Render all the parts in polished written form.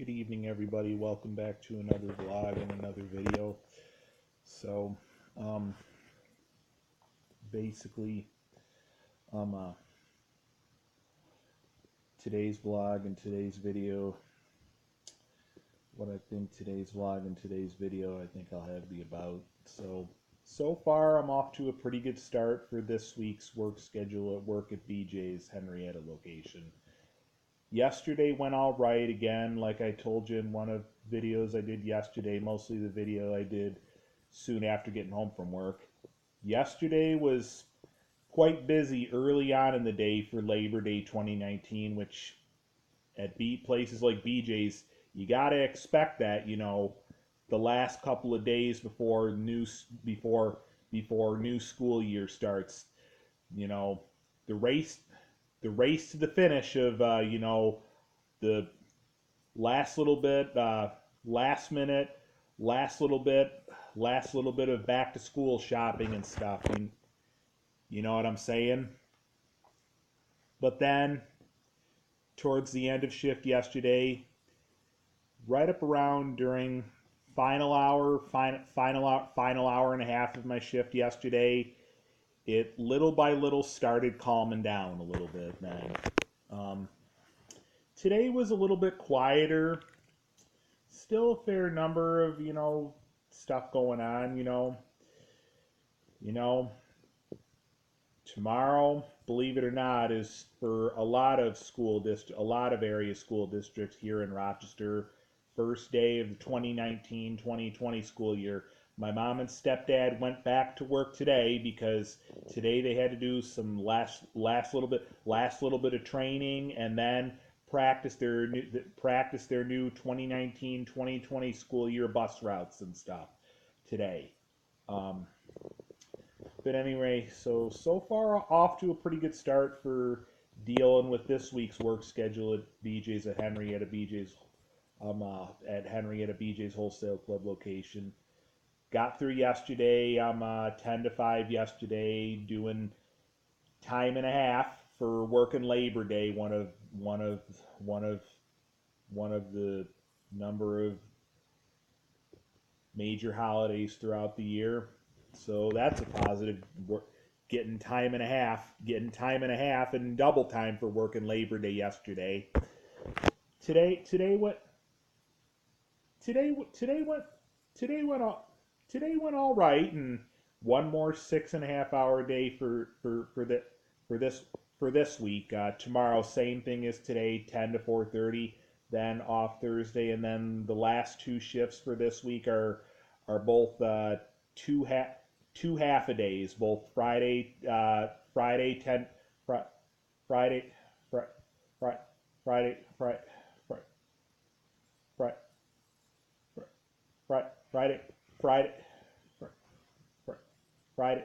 Good evening, everybody. Welcome back to another vlog and another video. So, um, basically, um, uh, today's vlog and today's video, what I think today's vlog and today's video, I think I'll have to be about. So far, I'm off to a pretty good start for this week's work schedule at work at BJ's Henrietta location. Yesterday went all right again, like I told you in one of the videos I did yesterday, mostly the video I did soon after getting home from work. Yesterday was quite busy early on in the day for Labor Day 2019, which at places like BJ's, you got to expect that, the last couple of days before new school year starts, you know, the race to the finish of the last little bit, last minute, last little bit of back to school shopping and stuff. You know what I'm saying? But then, towards the end of shift yesterday, right up around during final hour and a half of my shift yesterday, it little by little started calming down a little bit, man. Today was a little bit quieter. Still a fair number of, stuff going on, You know, tomorrow, believe it or not, is for a lot of area school districts here in Rochester, first day of the 2019-2020 school year. My mom and stepdad went back to work today because today they had to do some last little bit of training and then practice their new 2019-2020 school year bus routes and stuff today. But anyway, so far off to a pretty good start for dealing with this week's work schedule at BJ's at Henrietta BJ's Wholesale Club location. Got through yesterday. I'm 10 to 5 yesterday, doing time and a half for working Labor Day, one of the number of major holidays throughout the year. So that's a positive. Getting time and a half and double time for working Labor Day yesterday. Today went all right, and one more 6.5 hour day for this week. Tomorrow, same thing as today, 10 to 4:30. Then off Thursday, and then the last two shifts for this week are both two half a days. Both Friday 10 Friday Friday Friday Friday Friday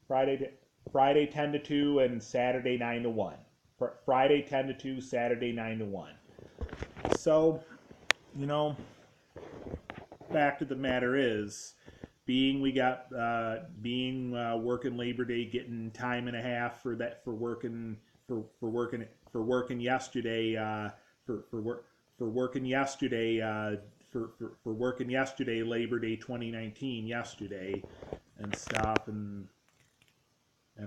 Friday Friday 10 to 2 and Saturday 9 to 1. Friday 10 to 2, Saturday 9 to 1. So, fact of the matter is, being working Labor Day, getting time and a half for working yesterday Labor Day 2019 yesterday and stuff and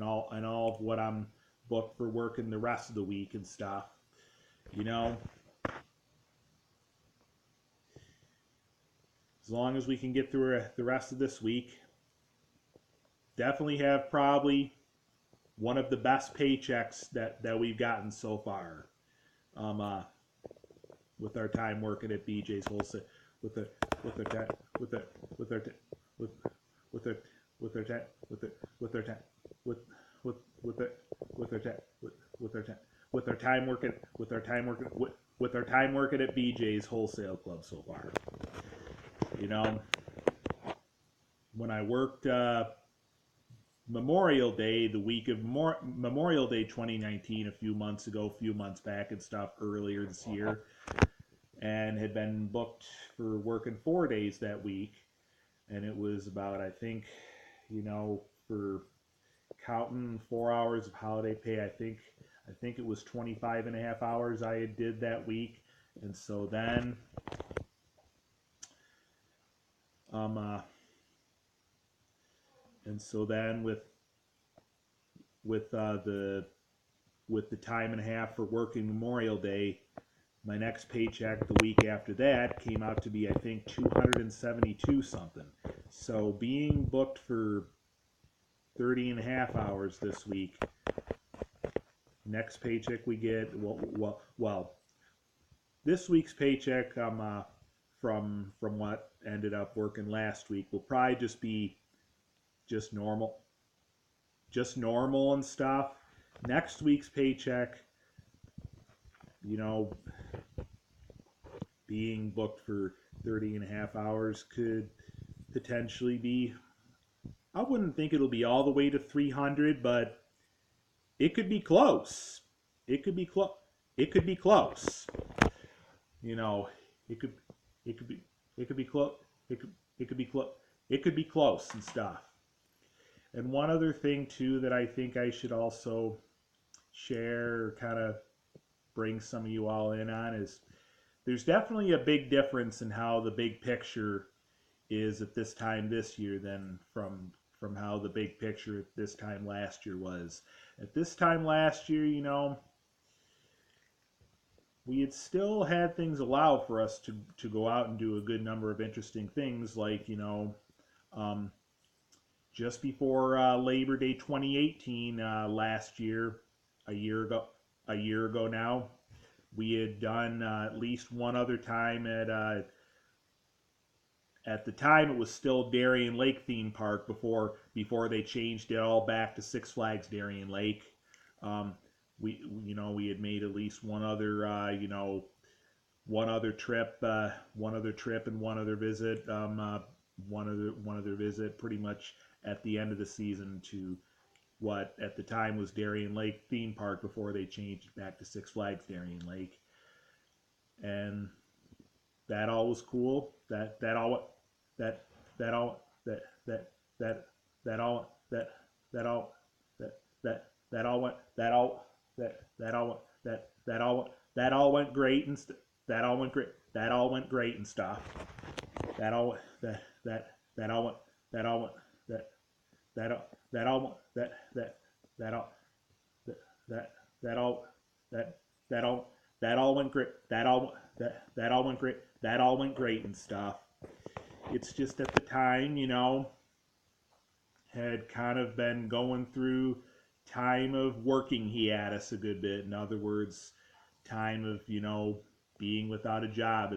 all of what I'm booked for working the rest of the week and stuff, as long as we can get through the rest of this week, definitely have probably one of the best paychecks that we've gotten so far, with our time working at BJ's Wholesale, with our time working at BJ's Wholesale Club so far. When I worked Memorial Day, the week of Memorial Day 2019, a few months back and stuff, earlier this year, and had been booked for working 4 days that week, and it was about, I think, for counting 4 hours of holiday pay, I think it was 25 and a half hours I did that week, And so then and so then with with the time and a half for working Memorial Day, my next paycheck the week after that came out to be, I think, 272 something. So being booked for 30 and a half hours this week, next paycheck we get, well this week's paycheck from what ended up working last week will probably just be just normal, just normal and stuff. Next week's paycheck, you know, being booked for 30 and a half hours could potentially be, I wouldn't think it'll be all the way to 300, but it could be close. It could be close. It could be close. You know, it could it could be it could be close. It could be close. It could be close and stuff. And one other thing too that I think I should also share, kind of bring some of you all in on, is there's definitely a big difference in how the big picture is at this time this year than from how the big picture at this time last year was. At this time last year, you know, we had still had things allow for us to go out and do a good number of interesting things, like, you know, um, just before Labor Day 2018 last year, a year ago now, we had done at least one other time at the time it was still Darien Lake theme park before they changed it all back to Six Flags Darien Lake. Um, we had made at least one other one other trip and one other visit, one other visit pretty much at the end of the season to what at the time was Darien Lake theme park before they changed it back to Six Flags Darien Lake. And that all was cool. That all that that all that that that that all that that all that all went that all that all went great, and that all went great and stuff. That all that all went that all went that all that all that that all that that all that all went great. That all went great. That all went great and stuff. It's just at the time, you know, had kind of been going through time of working hiatus a good bit. In other words, time of, you know, being without a job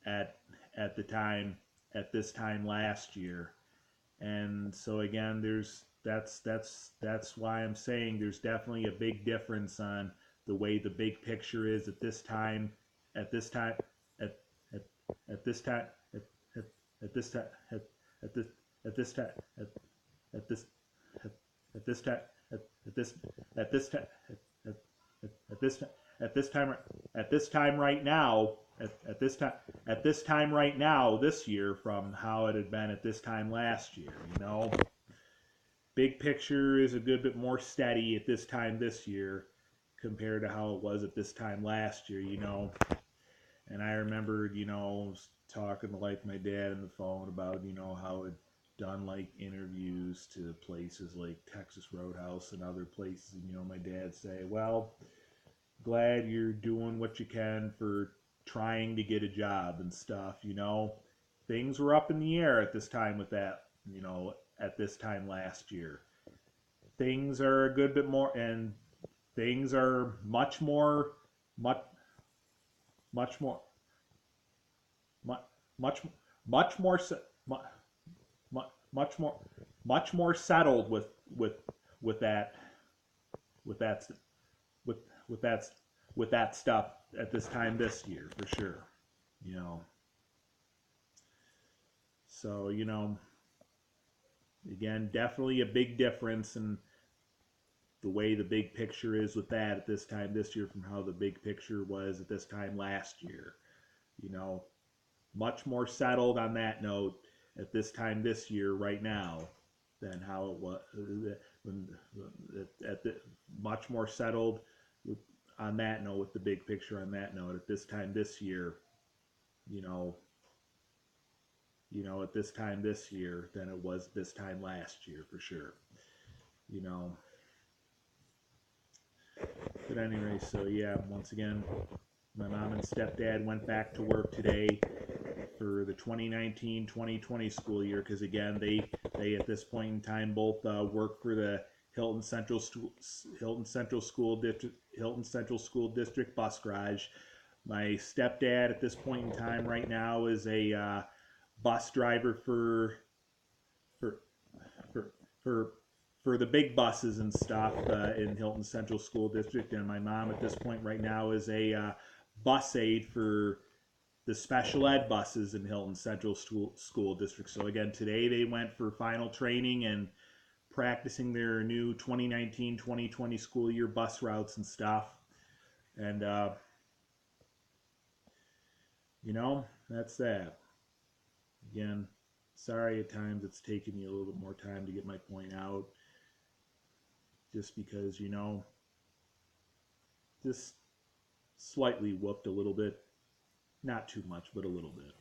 at at the time at this time last year. And so again, that's why I'm saying there's definitely a big difference on the way the big picture is at this time at this time at at, at this time at, at this time at this at this time at this at this time at this at this time at, at this at this time at this time right now at this time right now this year from how it had been at this time last year. You know, big picture is a good bit more steady at this time this year compared to how it was at this time last year. You know, and I remember, you know, talking to like my dad on the phone about, you know, how it done like interviews to places like Texas Roadhouse and other places, and you know, my dad say, well, glad you're doing what you can for trying to get a job and stuff. You know, things were up in the air at this time with that, you know, at this time last year. Things are a good bit more, and things are much much more much much much more much more much more settled with that with that with with that with that stuff at this time this year for sure. You know, so you know, again, definitely a big difference in the way the big picture is with that at this time this year from how the big picture was at this time last year. You know, much more settled on that note at this time this year right now than how it was at the much more settled on that note, with the big picture on that note, at this time this year, you know, at this time this year than it was this time last year for sure. You know. But anyway, so yeah, once again, my mom and stepdad went back to work today for the 2019-2020 school year because again, they at this point in time both work for the Hilton Central School District bus garage. My stepdad at this point in time right now is a bus driver for for for for the big buses and stuff in Hilton Central School District, and my mom at this point right now is a bus aide for the special ed buses in Hilton Central School District. So again, today they went for final training and practicing their new 2019-2020 school year bus routes and stuff. And that's that. Again, sorry at times it's taken me a little bit more time to get my point out. Just because, just slightly whooped a little bit. Not too much, but a little bit.